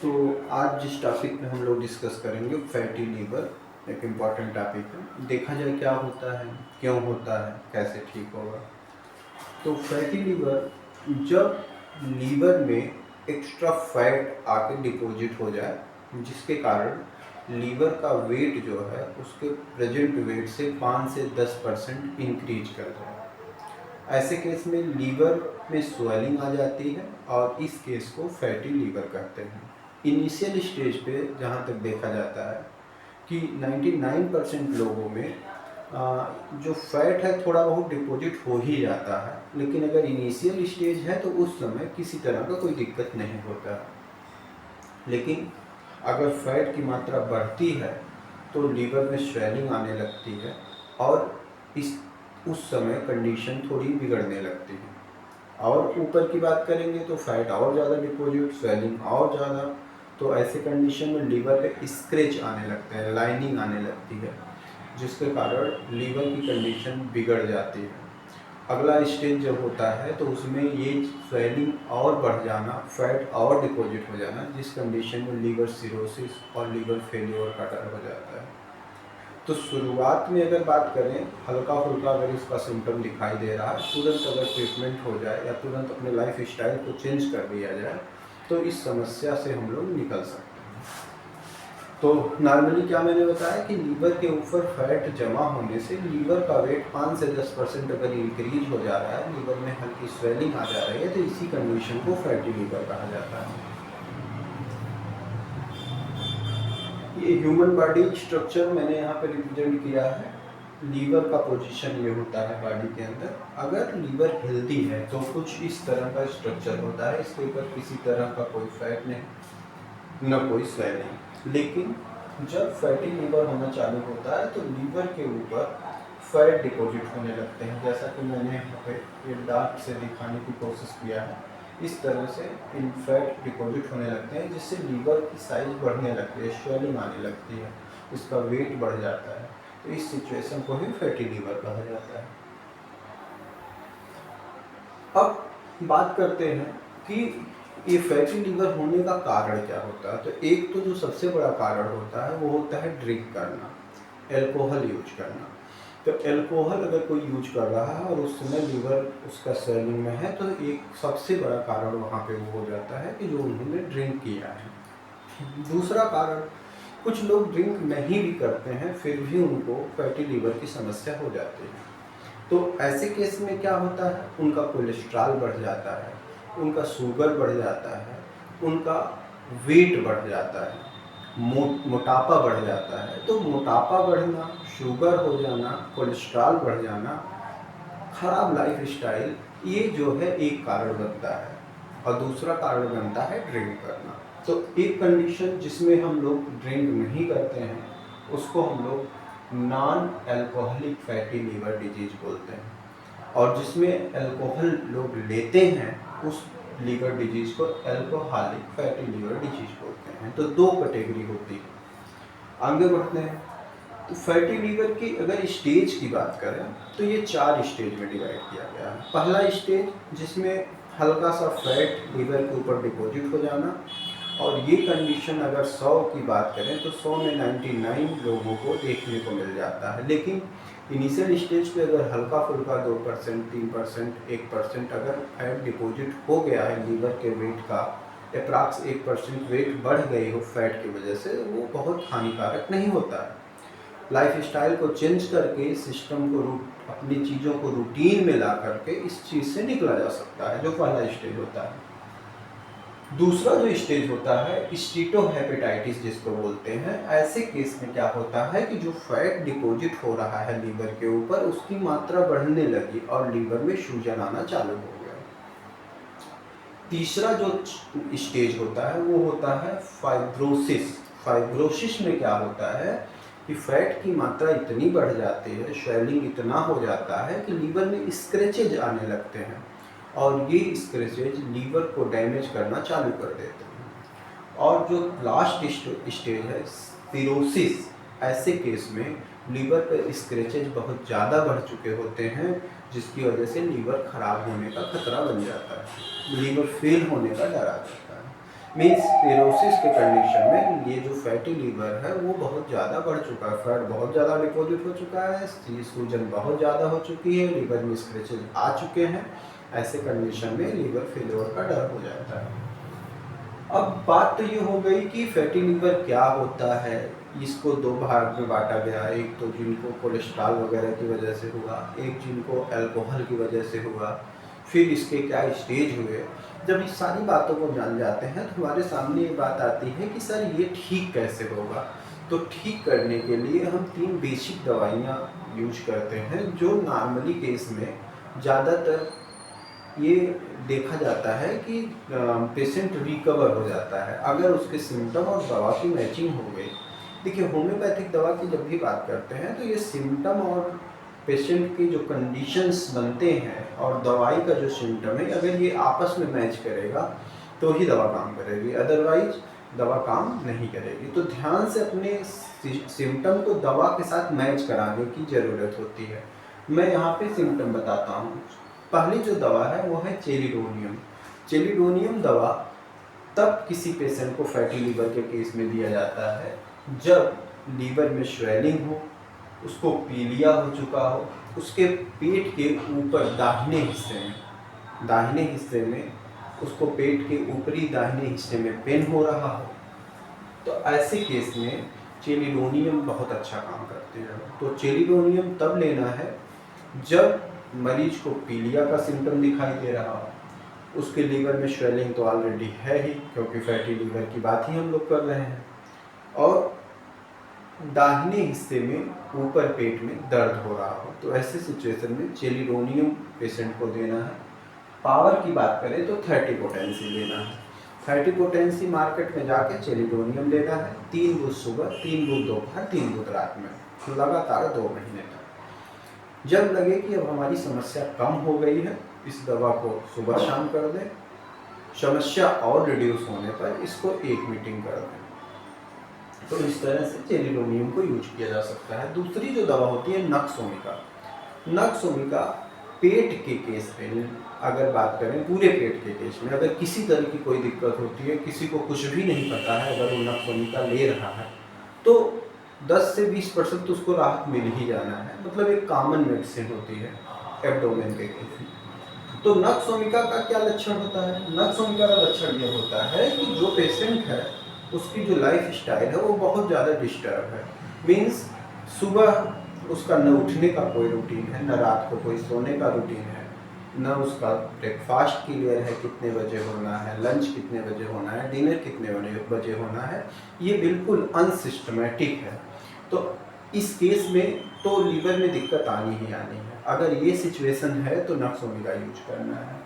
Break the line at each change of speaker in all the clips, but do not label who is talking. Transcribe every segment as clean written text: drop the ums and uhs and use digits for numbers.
तो आज जिस टॉपिक में हम लोग डिस्कस करेंगे फैटी लीवर एक इम्पॉर्टेंट टॉपिक है। देखा जाए क्या होता है, क्यों होता है, कैसे ठीक होगा। तो फैटी लीवर जब लीवर में एक्स्ट्रा फैट आके डिपॉजिट हो जाए, जिसके कारण लीवर का वेट जो है उसके प्रेजेंट वेट से 5 से 10% इंक्रीज कर जाए। ऐसे केस में लीवर में स्वेलिंग आ जाती है और इस केस को फैटी लीवर कहते हैं। इनिशियल स्टेज पे जहाँ तक देखा जाता है कि 99% लोगों में जो फैट है थोड़ा बहुत डिपॉजिट हो ही जाता है, लेकिन अगर इनिशियल स्टेज है तो उस समय किसी तरह का कोई दिक्कत नहीं होता है। लेकिन अगर फैट की मात्रा बढ़ती है तो लीवर में स्वेलिंग आने लगती है और उस समय कंडीशन थोड़ी बिगड़ने लगती है। और ऊपर की बात करेंगे तो फैट और ज़्यादा डिपॉजिट, स्वेलिंग और ज़्यादा, तो ऐसे कंडीशन में लीवर पे स्क्रैच आने लगते हैं, लाइनिंग आने लगती है, जिसके कारण लीवर की कंडीशन बिगड़ जाती है। अगला स्टेज जब होता है तो उसमें ये स्वेलिंग और बढ़ जाना, फैट और डिपॉजिट हो जाना, जिस कंडीशन में लीवर सिरोसिस और लीवर फेल्योर का डर हो जाता है। तो शुरुआत में अगर बात करें, हल्का फुल्का अगर इसका सिम्टम दिखाई दे रहा है, तुरंत अगर ट्रीटमेंट हो जाए या तुरंत अपने लाइफ स्टाइल को चेंज कर दिया जाए तो इस समस्या से हम लोग निकल सकते हैं। तो नॉर्मली क्या मैंने बताया कि लीवर के ऊपर फैट जमा होने से लीवर का वेट 5 से 10% अगर इंक्रीज हो जा रहा है, लीवर में हल्की स्वेलिंग आ जा रही है, तो इसी कंडीशन को फैटी लीवर कहा जाता है। ये ह्यूमन बॉडी स्ट्रक्चर मैंने यहाँ पे रिप्रेजेंट किया है। लीवर का पोजीशन ये होता है बॉडी के अंदर। अगर लीवर हेल्दी है तो कुछ इस तरह का स्ट्रक्चर होता है, इसके ऊपर किसी तरह का कोई फैट नहीं, न कोई स्वेलिंग। लेकिन जब फैटी लीवर होना चालू होता है तो लीवर के ऊपर फैट डिपॉजिट होने लगते हैं, जैसा कि मैंने यहाँ पे ये डार्क से दिखाने की कोशिश किया है। इस तरह से इन फैट डिपॉजिट होने लगते हैं, जिससे लीवर की साइज बढ़ने लगती है, स्वेलिंग आने लगती है, इसका वेट बढ़ जाता है। तो इस सिचुएशन को ही फैटी लीवर कहा जाता है। अब बात करते हैं कि ये फैटी लीवर होने का कारण क्या होता है। तो एक तो जो सबसे बड़ा कारण होता है वो होता है ड्रिंक करना, एल्कोहल यूज करना। तो एल्कोहल अगर कोई यूज कर रहा है और उस समय लीवर उसका स्वेलिंग में है, तो एक सबसे बड़ा कारण वहाँ पे वो हो जाता है कि जो उन्होंने ड्रिंक किया है। दूसरा कारण, कुछ लोग ड्रिंक नहीं भी करते हैं फिर भी उनको फैटी लीवर की समस्या हो जाती है। तो ऐसे केस में क्या होता है, उनका कोलेस्ट्रॉल बढ़ जाता है, उनका शुगर बढ़ जाता है, उनका वेट बढ़ जाता है, मोटापा बढ़ जाता है। तो मोटापा बढ़ना, शुगर हो जाना, कोलेस्ट्रॉल बढ़ जाना, खराब लाइफ स्टाइल, ये जो है एक कारण बनता है। और दूसरा कारण बनता है ड्रिंक करना। तो एक कंडीशन जिसमें हम लोग ड्रिंक नहीं करते हैं उसको हम लोग non alcoholic fatty liver disease बोलते हैं, और जिसमें अल्कोहल लोग लेते हैं उस लीवर डिजीज को अल्कोहलिक फैटी लीवर डिजीज बोलते हैं। तो दो कैटेगरी होती है। आगे बढ़ते हैं। तो फैटी लीवर की अगर स्टेज की बात करें तो ये 4 स्टेज में डिवाइड किया गया है। पहला स्टेज जिसमें हल्का सा फैट लीवर के ऊपर डिपॉजिट हो जाना, और ये कंडीशन अगर 100 की बात करें तो 100 में 99 लोगों को देखने को मिल जाता है। लेकिन इनिशियल स्टेज पे अगर हल्का फुल्का 2%, 3%, 1% अगर फैट डिपॉजिट हो गया है लीवर के वेट का, अप्रॉक्स 1% वेट बढ़ गई हो फैट की वजह से, वो बहुत हानिकारक नहीं होता है। लाइफ स्टाइल को चेंज करके सिस्टम को अपनी चीज़ों को रूटीन में ला करके इस चीज़ से निकला जा सकता है, जो पहला स्टेज होता है। दूसरा जो स्टेज होता है स्टीटोहेपेटाइटिस जिसको बोलते हैं, ऐसे केस में क्या होता है कि जो फैट डिपॉजिट हो रहा है लीवर के ऊपर उसकी मात्रा बढ़ने लगी और लीवर में सूजन आना चालू हो गया। तीसरा जो स्टेज होता है वो होता है फाइब्रोसिस। फाइब्रोसिस में क्या होता है कि फैट की मात्रा इतनी बढ़ जाती है, स्वेलिंग इतना हो जाता है कि लीवर में स्क्रैचेज आने लगते हैं, और ये स्क्रैचेज लीवर को डैमेज करना चालू कर देते हैं। और जो लास्ट स्टेज है सिरोसिस, ऐसे केस में लीवर पर स्क्रैचेज बहुत ज़्यादा बढ़ चुके होते हैं, जिसकी वजह से लीवर खराब होने का खतरा बन जाता है, लीवर फेल होने का डर आ जाता है। मीन्स सिरोसिस के कंडीशन में ये जो फैटी लीवर है वो बहुत ज़्यादा बढ़ चुका है, फैट बहुत ज़्यादा डिपॉजिट हो चुका है, सूजन बहुत ज़्यादा हो चुकी है, लीवर में स्क्रैचेज आ चुके हैं। ऐसे कंडीशन में लीवर फेलियर का डर हो जाता है। अब बात तो ये हो गई कि फैटी लीवर क्या होता है। इसको दो भाग में बांटा गया, एक तो जिनको कोलेस्ट्रॉल वगैरह की वजह से हुआ, एक जिनको अल्कोहल की वजह से हुआ, फिर इसके क्या स्टेज हुए। जब इस सारी बातों को जान जाते हैं तो हमारे सामने ये बात आती है कि सर ये ठीक कैसे होगा। तो ठीक करने के लिए हम 3 बेसिक दवाइयाँ यूज करते हैं जो नॉर्मली केस में ज़्यादातर ये देखा जाता है कि पेशेंट रिकवर हो जाता है अगर उसके सिम्टम और दवा की मैचिंग हो गई। देखिए, होम्योपैथिक दवा की जब भी बात करते हैं तो ये सिम्टम और पेशेंट की जो कंडीशंस बनते हैं और दवाई का जो सिम्टम है, अगर ये आपस में मैच करेगा तो ही दवा काम करेगी, अदरवाइज दवा काम नहीं करेगी। तो ध्यान से अपने सिम्टम को दवा के साथ मैच कराने की ज़रूरत होती है। मैं यहाँ पे सिम्टम बताता हूँ। पहली जो दवा है वो है चेलिडोनियम। चेलिडोनियम दवा तब किसी पेशेंट को फैटी लीवर के केस में दिया जाता है जब लीवर में स्वेलिंग हो, उसको पीलिया हो चुका हो, उसके पेट के ऊपर दाहिने हिस्से में उसको पेट के ऊपरी दाहिने हिस्से में पेन हो रहा हो, तो ऐसे केस में चेलिडोनियम बहुत अच्छा काम करते हैं। तो चेलिडोनियम तब लेना है जब मरीज को पीलिया का सिम्टम दिखाई दे रहा हो, उसके लीवर में स्वेलिंग तो ऑलरेडी है ही क्योंकि फैटी लीवर की बात ही हम लोग कर रहे हैं, और दाहिने हिस्से में ऊपर पेट में दर्द हो रहा हो। तो ऐसे सिचुएशन में चेलिडोनियम पेशेंट को देना है। पावर की बात करें तो 30 पोटेंसी लेना है। 30 पोटेंसी मार्केट में जाके चेलिडोनियम लेना है, 3 बूंद सुबह, 3 बूंद दोपहर, 3 बूंद रात में, लगातार 2 महीने तक। जब लगे कि अब हमारी समस्या कम हो गई है, इस दवा को सुबह शाम कर दें। समस्या और रिड्यूस होने पर इसको 1 मीटिंग कर दें। तो इस तरह से चेलिडोनियम को यूज किया जा सकता है। दूसरी जो दवा होती है नक्सोमिका। नक्सोमिका पेट के केस में अगर बात करें, पूरे पेट के केस में अगर किसी तरह की कोई दिक्कत होती है, किसी को कुछ भी नहीं पता है, अगर वो नक्सोमिका ले रहा है तो 10 से 20% तो उसको राहत मिल ही जाना है। मतलब एक कॉमन मेडिसिन होती है एब्डोमेन के केस में। तो नक्सोमिका का क्या लक्षण होता है? नक्सोमिका का लक्षण ये होता है कि जो पेशेंट है उसकी जो लाइफ स्टाइल है वो बहुत ज़्यादा डिस्टर्ब है। मीन्स सुबह उसका न उठने का कोई रूटीन है, न रात को कोई सोने का रूटीन है, न उसका ब्रेकफास्ट क्लियर है कितने बजे होना है, लंच कितने बजे होना है, डिनर कितने बजे होना है, ये बिल्कुल अनसिस्टमेटिक है। तो इस केस में तो लीवर में दिक्कत आनी ही आनी है। अगर ये सिचुएशन है तो नक्सोमिका यूज करना है।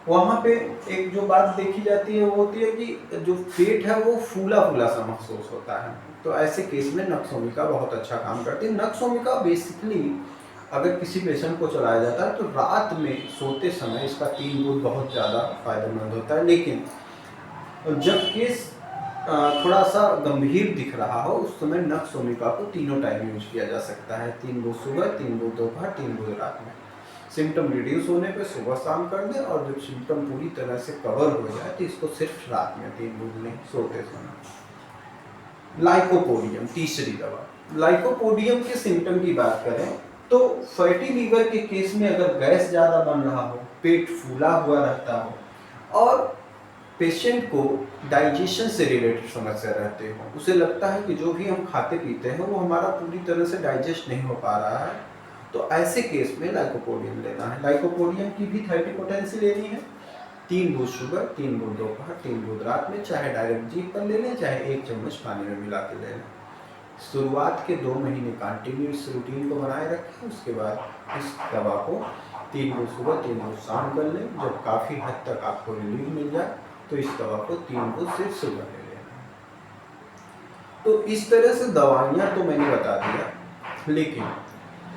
वहाँ पे एक जो बात देखी जाती है वो होती है कि जो पेट है वो फूला फूला सा महसूस होता है, तो ऐसे केस में नक्सोमिका बहुत अच्छा काम करती है। नक्सोमिका बेसिकली अगर किसी पेशेंट को चलाया जाता है तो रात में सोते समय इसका 3 बूंद बहुत ज़्यादा फायदेमंद होता है। लेकिन जब केस थोड़ा सा गंभीर दिख रहा हो उस समय नक्सोमिका को तीनों टाइम यूज किया जा सकता है। 3 बूंद सुबह, 3 बूंद दोपहर, 3 बूंद रात में। सिम्टम रिड्यूस होने पे सुबह शाम कर दें, और जब सिम्टम पूरी तरह से कवर हो जाए तो इसको सिर्फ रात में 3 बूंद लें सोते समय। लाइकोपोडियम, तीसरी दवा। लाइकोपोडियम के सिम्टम की बात करें तो फैटी लीवर के केस में अगर गैस ज़्यादा बन रहा हो, पेट फूला हुआ रहता हो और पेशेंट को डाइजेशन से रिलेटेड समस्या रहते हो, उसे लगता है कि जो भी हम खाते पीते हैं वो हमारा पूरी तरह से डाइजेस्ट नहीं हो पा रहा है, तो ऐसे केस में लाइकोपोडियम लेना है। लाइकोपोडियम की भी 30 पोटेंसी लेनी है। 3 बूंद सुबह, 3 बूंद दोपहर, 3 बूंद रात में, चाहे डायरेक्ट जीभ पर ले लें, चाहे 1 चम्मच पानी में मिला के ले लें। शुरुआत के 2 महीने कंटिन्यू इस रूटीन को बनाए रखें। उसके बाद इस दवा को 3 बूंद सुबह, 3 बूंद शाम कर लें। जब काफ़ी हद तक आपको रिलीफ मिल जाए तो इस दवा को 3 बूंद सिर्फ सुबह ले लेना। तो इस तरह से दवाइयाँ तो मैंने बता दिया, लेकिन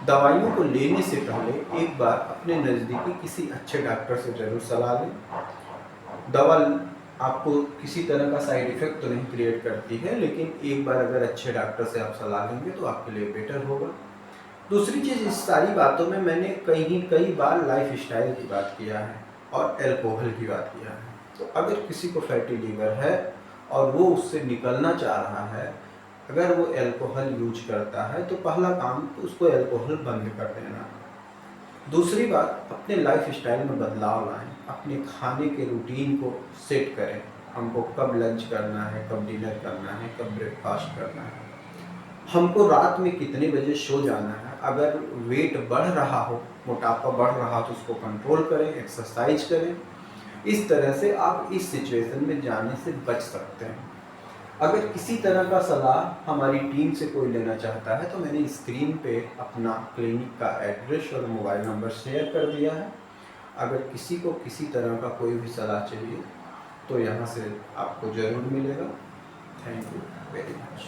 दवाइयों को लेने से पहले एक बार अपने नज़दीकी किसी अच्छे डॉक्टर से ज़रूर सलाह लें। दवा आपको किसी तरह का साइड इफ़ेक्ट तो नहीं क्रिएट करती है, लेकिन एक बार अगर अच्छे डॉक्टर से आप सलाह लेंगे तो आपके लिए बेटर होगा। दूसरी चीज़, इस सारी बातों में मैंने कई बार लाइफ स्टाइल की बात किया है और अल्कोहल की बात किया है। तो अगर किसी को फैटी लीवर है और वो उससे निकलना चाह रहा है, अगर वो अल्कोहल यूज करता है तो पहला काम तो उसको अल्कोहल बंद कर देना। दूसरी बात, अपने लाइफ स्टाइल में बदलाव लाएं, अपने खाने के रूटीन को सेट करें। हमको कब लंच करना है, कब डिनर करना है, कब ब्रेकफास्ट करना है, हमको रात में कितने बजे सो जाना है। अगर वेट बढ़ रहा हो, मोटापा बढ़ रहा हो तो उसको कंट्रोल करें, एक्सरसाइज करें। इस तरह से आप इस सिचुएशन में जाने से बच सकते हैं। अगर किसी तरह का सलाह हमारी टीम से कोई लेना चाहता है तो मैंने स्क्रीन पे अपना क्लिनिक का एड्रेस और मोबाइल नंबर शेयर कर दिया है। अगर किसी को किसी तरह का कोई भी सलाह चाहिए तो यहाँ से आपको ज़रूर मिलेगा। Thank you very much.